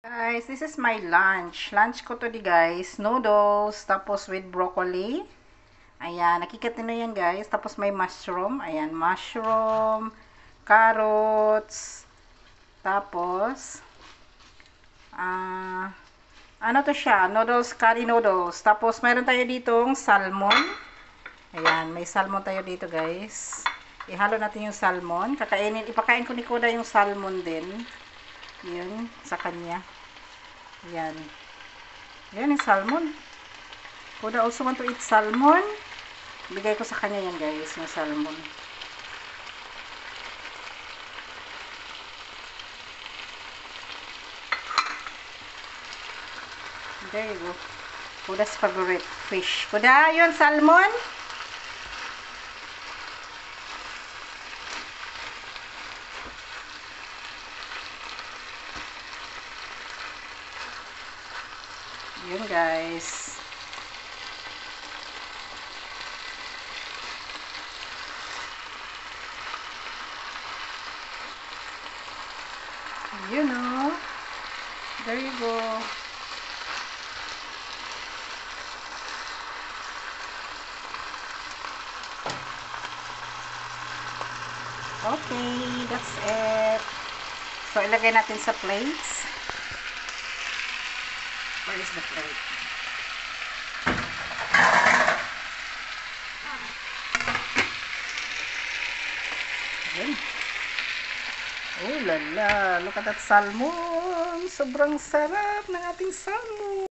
Guys, this is my lunch. Lunch ko today guys. Noodles, tapos with broccoli. Ayan, nakikita nyo yan guys. Tapos may mushroom. Ayan, mushroom, carrots, tapos, ano to siya? Noodles, curry noodles. Tapos, mayroon tayo ditong salmon. Ayan, may salmon tayo dito guys. Ihalo natin yung salmon. Ipakain ko ni Kuda yung salmon din. Yun, sa kanya. Yan. Yan yung salmon. Kuda also want to eat salmon. Bigay ko sa kanya yan guys, yung salmon. There you go. Kuda's favorite fish. Kuda, yun, salmon. Yun guys. You know. There you go. Okay, that's it. So, ilagay natin sa plates. Where is the plate? Ayan. Oh lala, look at that salmon. Sobrang sarap ng ating salmon.